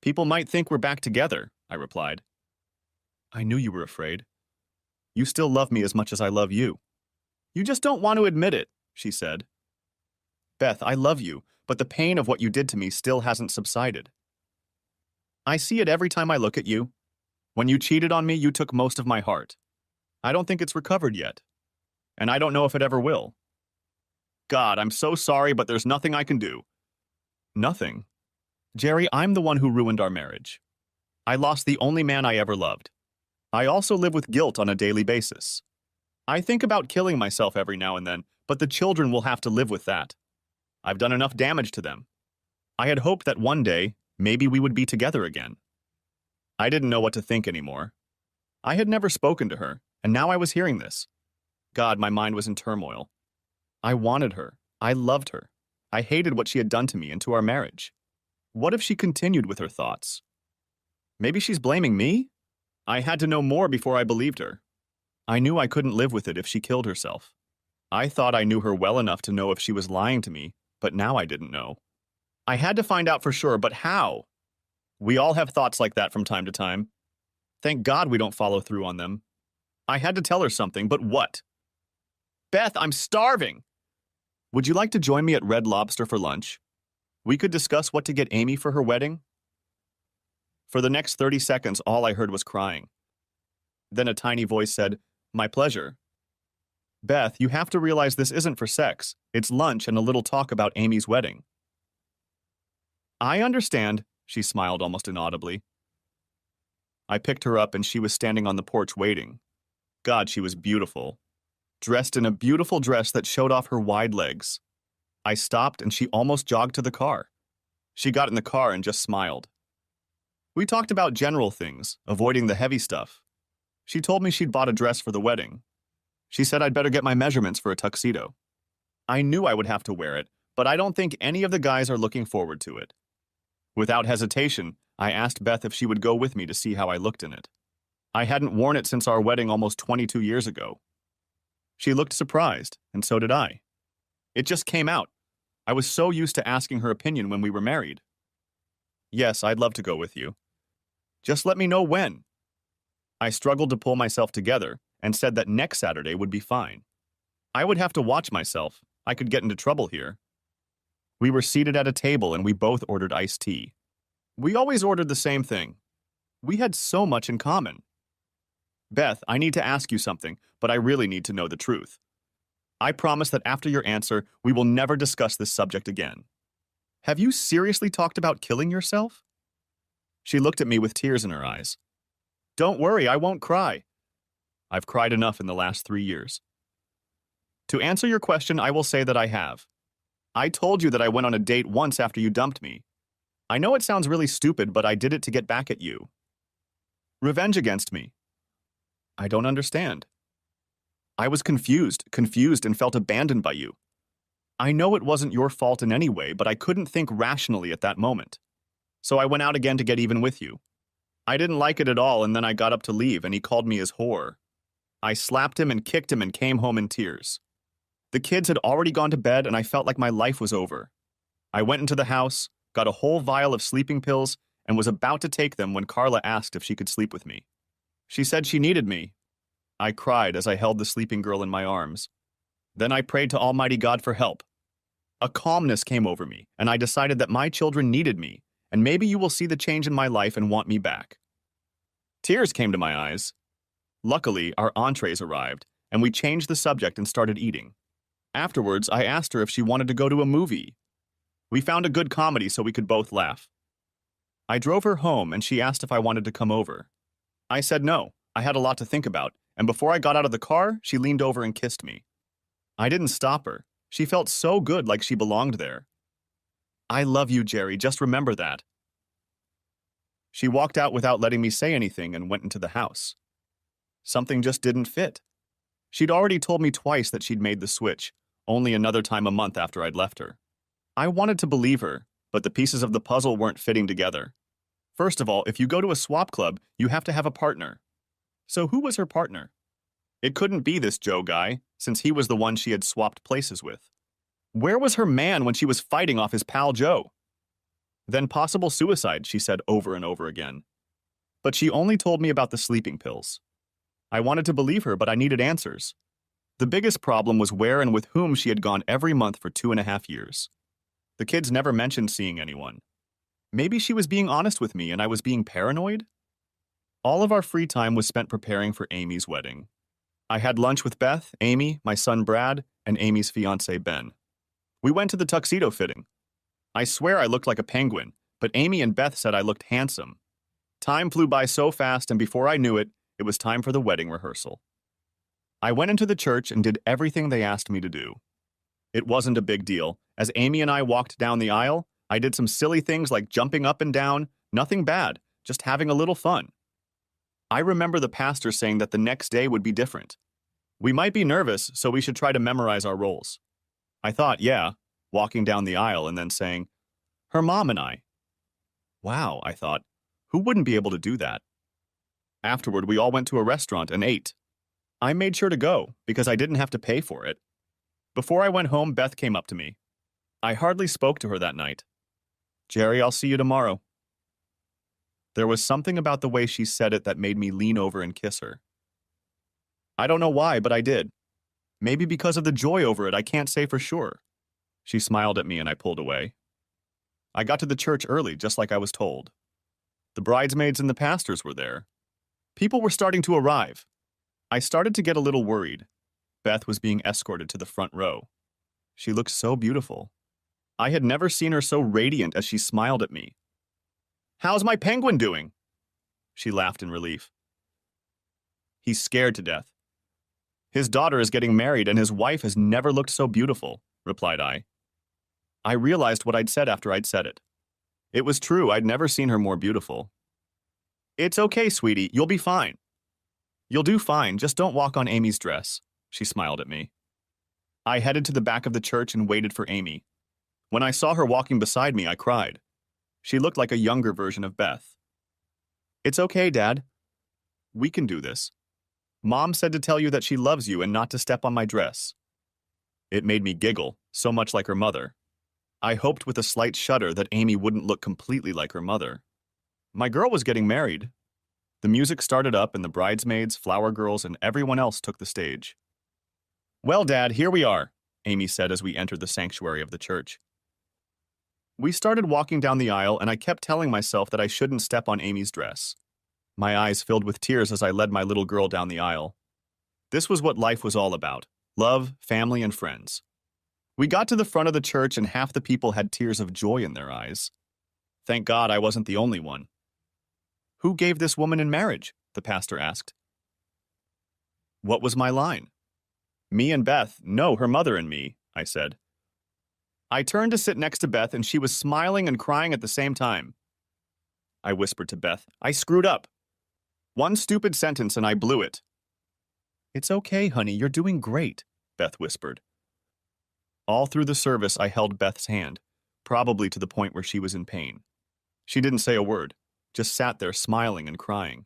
People might think we're back together, I replied. I knew you were afraid. You still love me as much as I love you. You just don't want to admit it, she said. Beth, I love you, but the pain of what you did to me still hasn't subsided. I see it every time I look at you. When you cheated on me, you took most of my heart. I don't think it's recovered yet. And I don't know if it ever will. God, I'm so sorry, but there's nothing I can do. Nothing? Jerry, I'm the one who ruined our marriage. I lost the only man I ever loved. I also live with guilt on a daily basis. I think about killing myself every now and then, but the children will have to live with that. I've done enough damage to them. I had hoped that one day, maybe we would be together again. I didn't know what to think anymore. I had never spoken to her, and now I was hearing this. God, my mind was in turmoil. I wanted her. I loved her. I hated what she had done to me and to our marriage. What if she continued with her thoughts? Maybe she's blaming me? I had to know more before I believed her. I knew I couldn't live with it if she killed herself. I thought I knew her well enough to know if she was lying to me, but now I didn't know. I had to find out for sure, but how? We all have thoughts like that from time to time. Thank God we don't follow through on them. I had to tell her something, but what? Beth, I'm starving! Would you like to join me at Red Lobster for lunch? We could discuss what to get Amy for her wedding. For the next 30 seconds, all I heard was crying. Then a tiny voice said, My pleasure. Beth, you have to realize this isn't for sex. It's lunch and a little talk about Amy's wedding. I understand, she smiled almost inaudibly. I picked her up and she was standing on the porch waiting. God, she was beautiful. Dressed in a beautiful dress that showed off her wide legs. I stopped and she almost jogged to the car. She got in the car and just smiled. We talked about general things, avoiding the heavy stuff. She told me she'd bought a dress for the wedding. She said I'd better get my measurements for a tuxedo. I knew I would have to wear it, but I don't think any of the guys are looking forward to it. Without hesitation, I asked Beth if she would go with me to see how I looked in it. I hadn't worn it since our wedding almost 22 years ago. She looked surprised, and so did I. It just came out. I was so used to asking her opinion when we were married. Yes, I'd love to go with you. Just let me know when. I struggled to pull myself together and said that next Saturday would be fine. I would have to watch myself. I could get into trouble here. We were seated at a table and we both ordered iced tea. We always ordered the same thing. We had so much in common. Beth, I need to ask you something, but I really need to know the truth. I promise that after your answer, we will never discuss this subject again. Have you seriously talked about killing yourself? She looked at me with tears in her eyes. Don't worry, I won't cry. I've cried enough in the last 3 years. To answer your question, I will say that I have. I told you that I went on a date once after you dumped me. I know it sounds really stupid, but I did it to get back at you. Revenge against me. I don't understand. I was confused and felt abandoned by you. I know it wasn't your fault in any way, but I couldn't think rationally at that moment. So I went out again to get even with you. I didn't like it at all, and then I got up to leave, and he called me his whore. I slapped him and kicked him and came home in tears. The kids had already gone to bed, and I felt like my life was over. I went into the house, got a whole vial of sleeping pills, and was about to take them when Carla asked if she could sleep with me. She said she needed me. I cried as I held the sleeping girl in my arms. Then I prayed to Almighty God for help. A calmness came over me, and I decided that my children needed me, and maybe you will see the change in my life and want me back. Tears came to my eyes. Luckily, our entrees arrived, and we changed the subject and started eating. Afterwards, I asked her if she wanted to go to a movie. We found a good comedy so we could both laugh. I drove her home, and she asked if I wanted to come over. I said no, I had a lot to think about, and before I got out of the car, she leaned over and kissed me. I didn't stop her. She felt so good, like she belonged there. I love you, Jerry, just remember that. She walked out without letting me say anything and went into the house. Something just didn't fit. She'd already told me twice that she'd made the switch, only another time a month after I'd left her. I wanted to believe her, but the pieces of the puzzle weren't fitting together. First of all, if you go to a swap club, you have to have a partner. So who was her partner? It couldn't be this Joe guy, since he was the one she had swapped places with. Where was her man when she was fighting off his pal Joe? Then possible suicide, she said over and over again. But she only told me about the sleeping pills. I wanted to believe her, but I needed answers. The biggest problem was where and with whom she had gone every month for 2.5 years. The kids never mentioned seeing anyone. Maybe she was being honest with me and I was being paranoid? All of our free time was spent preparing for Amy's wedding. I had lunch with Beth, Amy, my son Brad, and Amy's fiancé Ben. We went to the tuxedo fitting. I swear I looked like a penguin, but Amy and Beth said I looked handsome. Time flew by so fast, and before I knew it, it was time for the wedding rehearsal. I went into the church and did everything they asked me to do. It wasn't a big deal. As Amy and I walked down the aisle, I did some silly things like jumping up and down, nothing bad, just having a little fun. I remember the pastor saying that the next day would be different. We might be nervous, so we should try to memorize our roles. I thought, yeah, walking down the aisle and then saying, her mom and I. Wow, I thought, who wouldn't be able to do that? Afterward, we all went to a restaurant and ate. I made sure to go because I didn't have to pay for it. Before I went home, Beth came up to me. I hardly spoke to her that night. Jerry, I'll see you tomorrow. There was something about the way she said it that made me lean over and kiss her. I don't know why, but I did. Maybe because of the joy over it, I can't say for sure. She smiled at me and I pulled away. I got to the church early, just like I was told. The bridesmaids and the pastors were there. People were starting to arrive. I started to get a little worried. Beth was being escorted to the front row. She looked so beautiful. I had never seen her so radiant as she smiled at me. How's my penguin doing? She laughed in relief. He's scared to death. His daughter is getting married and his wife has never looked so beautiful, replied I. I realized what I'd said after I'd said it. It was true, I'd never seen her more beautiful. It's okay, sweetie, you'll be fine. You'll do fine, just don't walk on Amy's dress, she smiled at me. I headed to the back of the church and waited for Amy. When I saw her walking beside me, I cried. She looked like a younger version of Beth. It's okay, Dad. We can do this. Mom said to tell you that she loves you and not to step on my dress. It made me giggle, so much like her mother. I hoped with a slight shudder that Amy wouldn't look completely like her mother. My girl was getting married. The music started up and the bridesmaids, flower girls, and everyone else took the stage. Well, Dad, here we are, Amy said as we entered the sanctuary of the church. We started walking down the aisle and I kept telling myself that I shouldn't step on Amy's dress. My eyes filled with tears as I led my little girl down the aisle. This was what life was all about: love, family, and friends. We got to the front of the church and half the people had tears of joy in their eyes. Thank God I wasn't the only one. Who gave this woman in marriage? The pastor asked. What was my line? Me and Beth, no, her mother and me, I said. I turned to sit next to Beth and she was smiling and crying at the same time. I whispered to Beth, I screwed up. One stupid sentence and I blew it. It's okay, honey, you're doing great, Beth whispered. All through the service, I held Beth's hand, probably to the point where she was in pain. She didn't say a word, just sat there smiling and crying.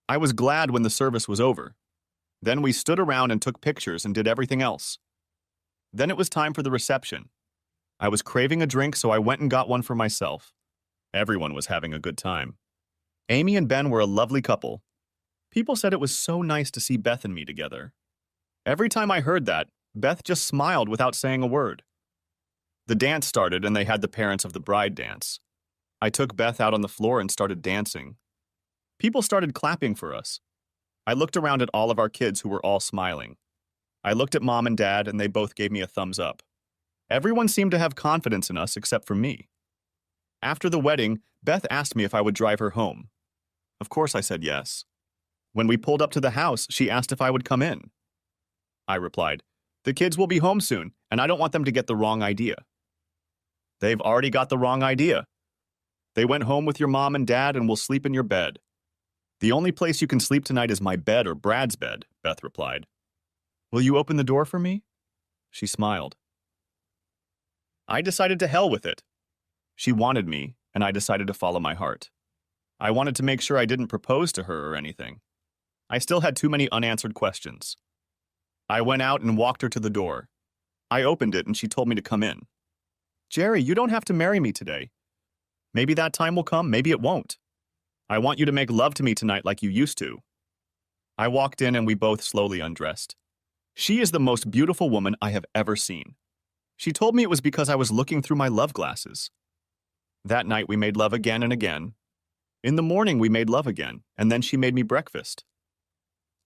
I was glad when the service was over. Then we stood around and took pictures and did everything else. Then it was time for the reception. I was craving a drink, so I went and got one for myself. Everyone was having a good time. Amy and Ben were a lovely couple. People said it was so nice to see Beth and me together. Every time I heard that, Beth just smiled without saying a word. The dance started and they had the parents of the bride dance. I took Beth out on the floor and started dancing. People started clapping for us. I looked around at all of our kids who were all smiling. I looked at Mom and Dad and they both gave me a thumbs up. Everyone seemed to have confidence in us except for me. After the wedding, Beth asked me if I would drive her home. Of course I said yes. When we pulled up to the house, she asked if I would come in. I replied, "The kids will be home soon, and I don't want them to get the wrong idea." "They've already got the wrong idea. They went home with your mom and dad and will sleep in your bed." "The only place you can sleep tonight is my bed or Brad's bed," Beth replied. "Will you open the door for me?" She smiled. I decided to hell with it. She wanted me, and I decided to follow my heart. I wanted to make sure I didn't propose to her or anything. I still had too many unanswered questions. I went out and walked her to the door. I opened it and she told me to come in. "Jerry, you don't have to marry me today. Maybe that time will come, maybe it won't. I want you to make love to me tonight like you used to." I walked in and we both slowly undressed. She is the most beautiful woman I have ever seen. She told me it was because I was looking through my love glasses. That night we made love again and again. In the morning we made love again, and then she made me breakfast.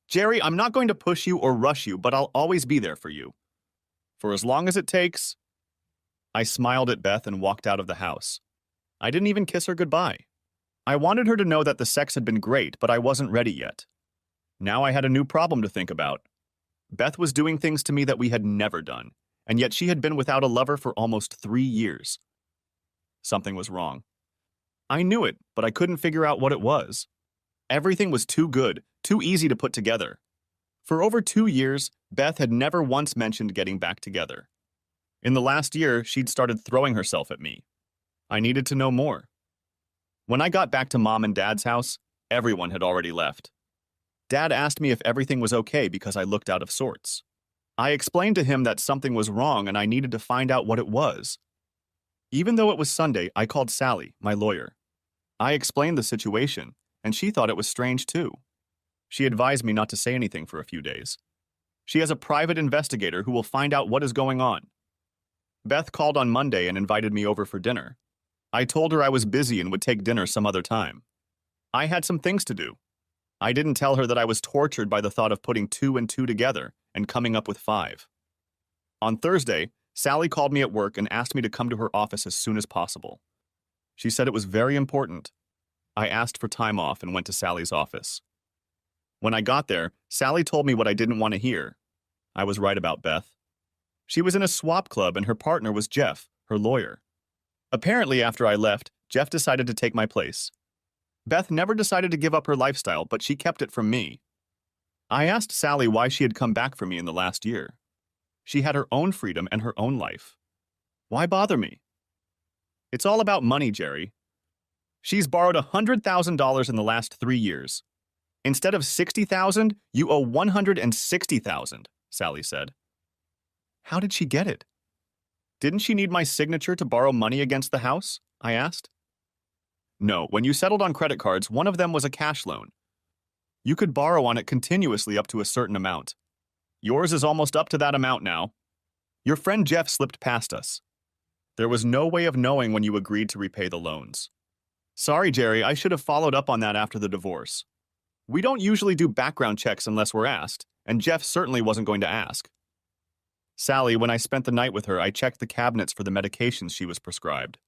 "Jerry, I'm not going to push you or rush you, but I'll always be there for you. For as long as it takes." I smiled at Beth and walked out of the house. I didn't even kiss her goodbye. I wanted her to know that the sex had been great, but I wasn't ready yet. Now I had a new problem to think about. Beth was doing things to me that we had never done, and yet she had been without a lover for almost 3 years. Something was wrong. I knew it, but I couldn't figure out what it was. Everything was too good, too easy to put together. For over 2 years, Beth had never once mentioned getting back together. In the last year, she'd started throwing herself at me. I needed to know more. When I got back to Mom and Dad's house, everyone had already left. Dad asked me if everything was okay because I looked out of sorts. I explained to him that something was wrong and I needed to find out what it was. Even though it was Sunday, I called Sally, my lawyer. I explained the situation, and she thought it was strange too. She advised me not to say anything for a few days. She has a private investigator who will find out what is going on. Beth called on Monday and invited me over for dinner. I told her I was busy and would take dinner some other time. I had some things to do. I didn't tell her that I was tortured by the thought of putting 2 and 2 together and coming up with 5. On Thursday, Sally called me at work and asked me to come to her office as soon as possible. She said it was very important. I asked for time off and went to Sally's office. When I got there, Sally told me what I didn't want to hear. I was right about Beth. She was in a swap club and her partner was Jeff, her lawyer. Apparently, after I left, Jeff decided to take my place. Beth never decided to give up her lifestyle, but she kept it from me. I asked Sally why she had come back for me in the last year. She had her own freedom and her own life. Why bother me? It's all about money, Jerry. She's borrowed $100,000 in the last 3 years. Instead of $60,000, you owe $160,000, Sally said. How did she get it? Didn't she need my signature to borrow money against the house? I asked. No, when you settled on credit cards, one of them was a cash loan. You could borrow on it continuously up to a certain amount. Yours is almost up to that amount now. Your friend Jeff slipped past us. There was no way of knowing when you agreed to repay the loans. Sorry, Jerry, I should have followed up on that after the divorce. We don't usually do background checks unless we're asked, and Jeff certainly wasn't going to ask. Sally, when I spent the night with her, I checked the cabinets for the medications she was prescribed.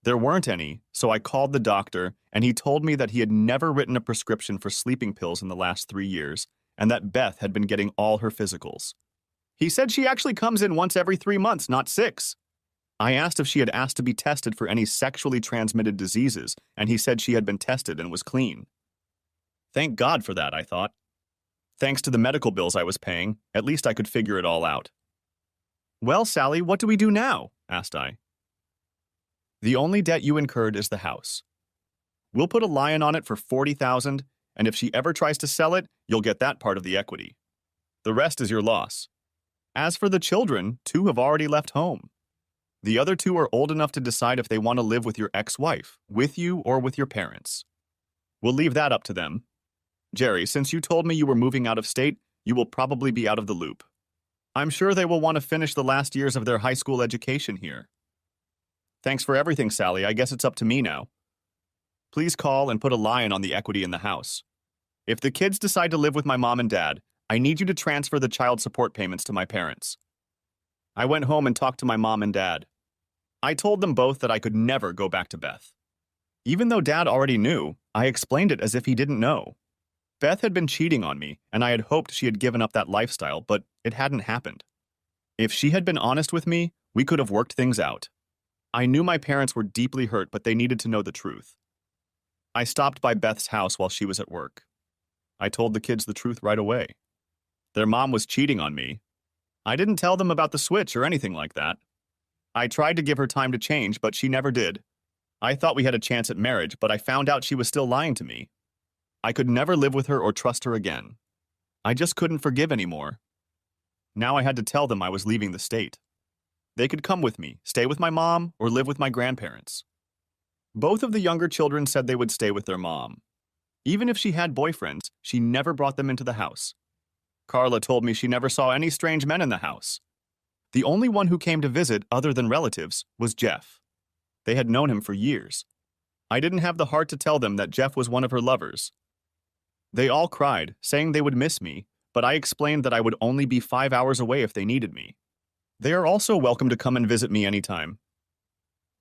There weren't any, so I called the doctor, and he told me that he had never written a prescription for sleeping pills in the last 3 years, and that Beth had been getting all her physicals. He said she actually comes in once every 3 months, not 6. I asked if she had asked to be tested for any sexually transmitted diseases, and he said she had been tested and was clean. Thank God for that, I thought. Thanks to the medical bills I was paying, at least I could figure it all out. Well, Sally, what do we do now? Asked I. The only debt you incurred is the house. We'll put a lion on it for $40,000, and if she ever tries to sell it, you'll get that part of the equity. The rest is your loss. As for the children, 2 have already left home. The other two are old enough to decide if they want to live with your ex-wife, with you, or with your parents. We'll leave that up to them. Jerry, since you told me you were moving out of state, you will probably be out of the loop. I'm sure they will want to finish the last years of their high school education here. Thanks for everything, Sally. I guess it's up to me now. Please call and put a lion on the equity in the house. If the kids decide to live with my mom and dad, I need you to transfer the child support payments to my parents. I went home and talked to my mom and dad. I told them both that I could never go back to Beth. Even though Dad already knew, I explained it as if he didn't know. Beth had been cheating on me, and I had hoped she had given up that lifestyle, but it hadn't happened. If she had been honest with me, we could have worked things out. I knew my parents were deeply hurt, but they needed to know the truth. I stopped by Beth's house while she was at work. I told the kids the truth right away. Their mom was cheating on me. I didn't tell them about the switch or anything like that. I tried to give her time to change, but she never did. I thought we had a chance at marriage, but I found out she was still lying to me. I could never live with her or trust her again. I just couldn't forgive anymore. Now I had to tell them I was leaving the state. They could come with me, stay with my mom, or live with my grandparents. Both of the younger children said they would stay with their mom. Even if she had boyfriends, she never brought them into the house. Carla told me she never saw any strange men in the house. The only one who came to visit, other than relatives, was Jeff. They had known him for years. I didn't have the heart to tell them that Jeff was one of her lovers. They all cried, saying they would miss me, but I explained that I would only be 5 hours away if they needed me. They are also welcome to come and visit me anytime.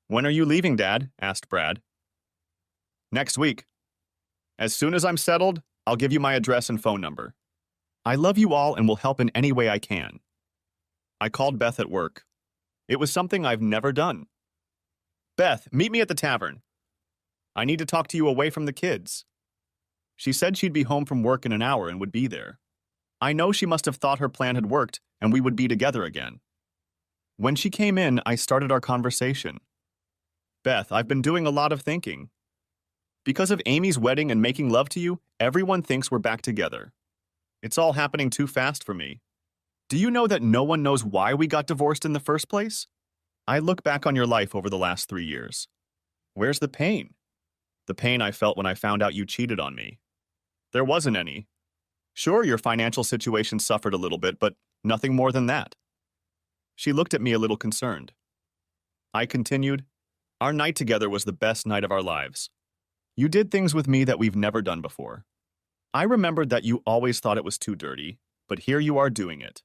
When are you leaving, Dad? Asked Brad. Next week. As soon as I'm settled, I'll give you my address and phone number. I love you all and will help in any way I can. I called Beth at work. It was something I've never done. Beth, meet me at the tavern. I need to talk to you away from the kids. She said she'd be home from work in an hour and would be there. I know she must have thought her plan had worked and we would be together again. When she came in, I started our conversation. Beth, I've been doing a lot of thinking. Because of Amy's wedding and making love to you, everyone thinks we're back together. It's all happening too fast for me. Do you know that no one knows why we got divorced in the first place? I look back on your life over the last 3 years. Where's the pain? The pain I felt when I found out you cheated on me. There wasn't any. Sure, your financial situation suffered a little bit, but nothing more than that. She looked at me a little concerned. I continued, our night together was the best night of our lives. You did things with me that we've never done before. I remembered that you always thought it was too dirty, but here you are doing it.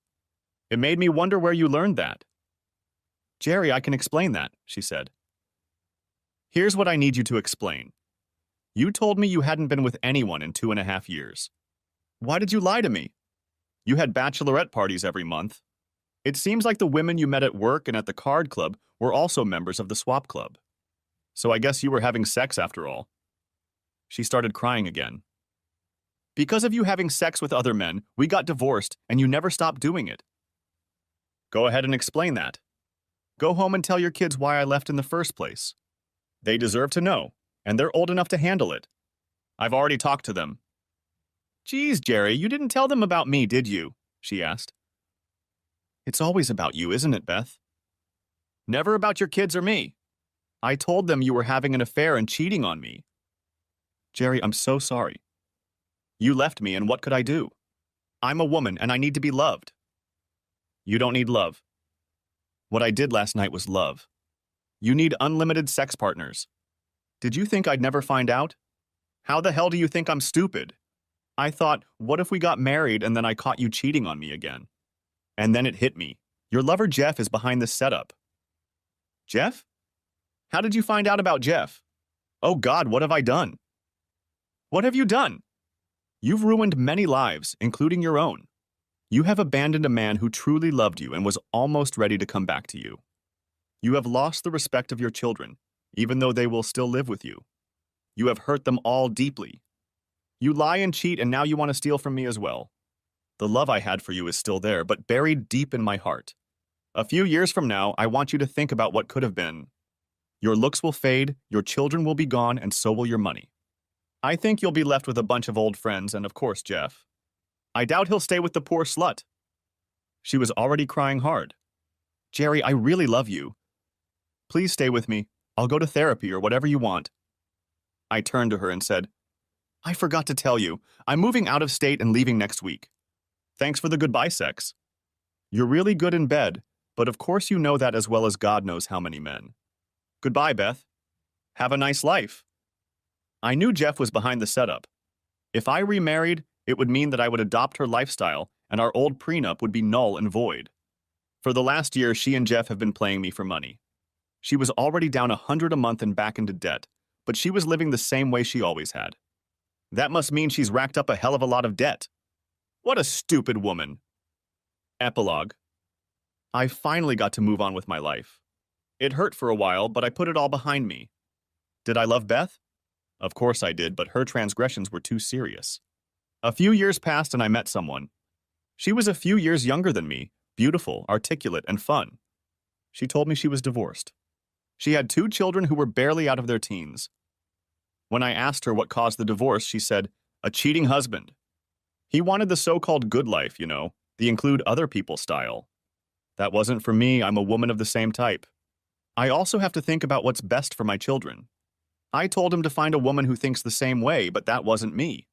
It made me wonder where you learned that. Jerry, I can explain that, she said. Here's what I need you to explain. You told me you hadn't been with anyone in 2.5 years. Why did you lie to me? You had bachelorette parties every month. It seems like the women you met at work and at the card club were also members of the swap club. So I guess you were having sex after all. She started crying again. Because of you having sex with other men, we got divorced and you never stopped doing it. Go ahead and explain that. Go home and tell your kids why I left in the first place. They deserve to know, and they're old enough to handle it. I've already talked to them. Geez, Jerry, you didn't tell them about me, did you? She asked. It's always about you, isn't it, Beth? Never about your kids or me. I told them you were having an affair and cheating on me. Jerry, I'm so sorry. You left me, and what could I do? I'm a woman, and I need to be loved. You don't need love. What I did last night was love. You need unlimited sex partners. Did you think I'd never find out? How the hell do you think I'm stupid? I thought, what if we got married and then I caught you cheating on me again? And then it hit me. Your lover Jeff is behind this setup. Jeff? How did you find out about Jeff? Oh God, what have I done? What have you done? You've ruined many lives, including your own. You have abandoned a man who truly loved you and was almost ready to come back to you. You have lost the respect of your children, even though they will still live with you. You have hurt them all deeply. You lie and cheat, and now you want to steal from me as well. The love I had for you is still there, but buried deep in my heart. A few years from now, I want you to think about what could have been. Your looks will fade, your children will be gone, and so will your money. I think you'll be left with a bunch of old friends and, of course, Jeff. I doubt he'll stay with the poor slut. She was already crying hard. Jerry, I really love you. Please stay with me. I'll go to therapy or whatever you want. I turned to her and said, I forgot to tell you, I'm moving out of state and leaving next week. Thanks for the goodbye sex. You're really good in bed, but of course you know that as well as God knows how many men. Goodbye, Beth. Have a nice life. I knew Jeff was behind the setup. If I remarried, it would mean that I would adopt her lifestyle and our old prenup would be null and void. For the last year, she and Jeff have been playing me for money. She was already down $100 a month and back into debt, but she was living the same way she always had. That must mean she's racked up a hell of a lot of debt. What a stupid woman. Epilogue. I finally got to move on with my life. It hurt for a while, but I put it all behind me. Did I love Beth? Of course I did, but her transgressions were too serious. A few years passed and I met someone. She was a few years younger than me, beautiful, articulate, and fun. She told me she was divorced. She had 2 children who were barely out of their teens. When I asked her what caused the divorce, she said, a cheating husband. He wanted the so-called good life, you know, the include other people style. That wasn't for me. I'm a woman of the same type. I also have to think about what's best for my children. I told him to find a woman who thinks the same way, but that wasn't me.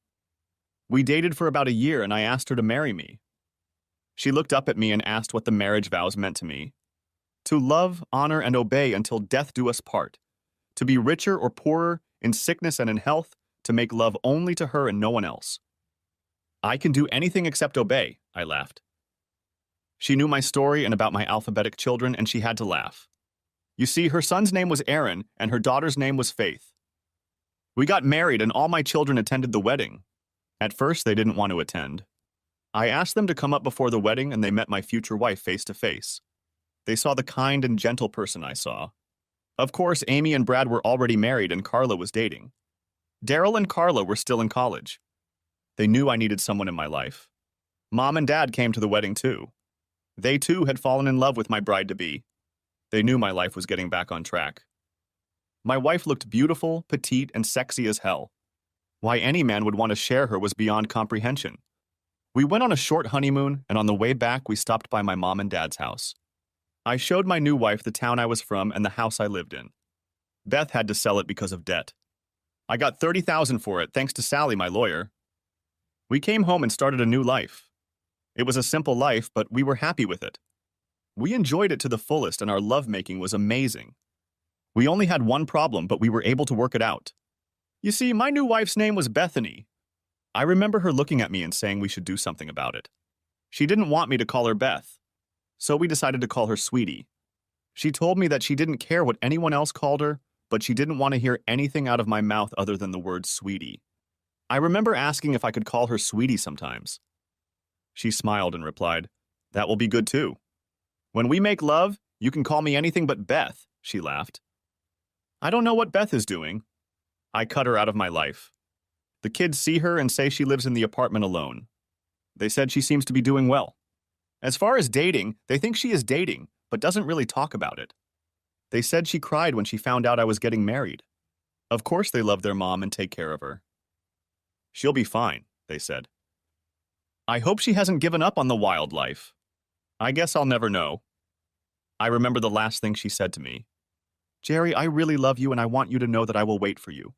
We dated for about a year and I asked her to marry me. She looked up at me and asked what the marriage vows meant to me. To love, honor, and obey until death do us part. To be richer or poorer, in sickness and in health, to make love only to her and no one else. I can do anything except obey, I laughed. She knew my story and about my alphabetic children, and she had to laugh. You see, her son's name was Aaron, and her daughter's name was Faith. We got married, and all my children attended the wedding. At first, they didn't want to attend. I asked them to come up before the wedding, and they met my future wife face to face. They saw the kind and gentle person I saw. Of course, Amy and Brad were already married, and Carla was dating. Daryl and Carla were still in college. They knew I needed someone in my life. Mom and Dad came to the wedding, too. They, too, had fallen in love with my bride-to-be. They knew my life was getting back on track. My wife looked beautiful, petite, and sexy as hell. Why any man would want to share her was beyond comprehension. We went on a short honeymoon, and on the way back, we stopped by my mom and dad's house. I showed my new wife the town I was from and the house I lived in. Beth had to sell it because of debt. I got $30,000 for it, thanks to Sally, my lawyer. We came home and started a new life. It was a simple life, but we were happy with it. We enjoyed it to the fullest, and our lovemaking was amazing. We only had one problem, but we were able to work it out. You see, my new wife's name was Bethany. I remember her looking at me and saying we should do something about it. She didn't want me to call her Beth, so we decided to call her Sweetie. She told me that she didn't care what anyone else called her, but she didn't want to hear anything out of my mouth other than the word Sweetie. I remember asking if I could call her Sweetie sometimes. She smiled and replied, "That will be good too. When we make love, you can call me anything but Beth," she laughed. I don't know what Beth is doing. I cut her out of my life. The kids see her and say she lives in the apartment alone. They said she seems to be doing well. As far as dating, they think she is dating, but doesn't really talk about it. They said she cried when she found out I was getting married. Of course they love their mom and take care of her. She'll be fine, they said. I hope she hasn't given up on the wild life. I guess I'll never know. I remember the last thing she said to me. Jerry, I really love you and I want you to know that I will wait for you.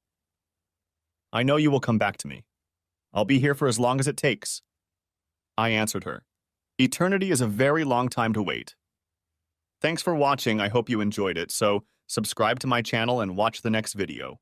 I know you will come back to me. I'll be here for as long as it takes. I answered her. Eternity is a very long time to wait. Thanks for watching. I hope you enjoyed it, so subscribe to my channel and watch the next video.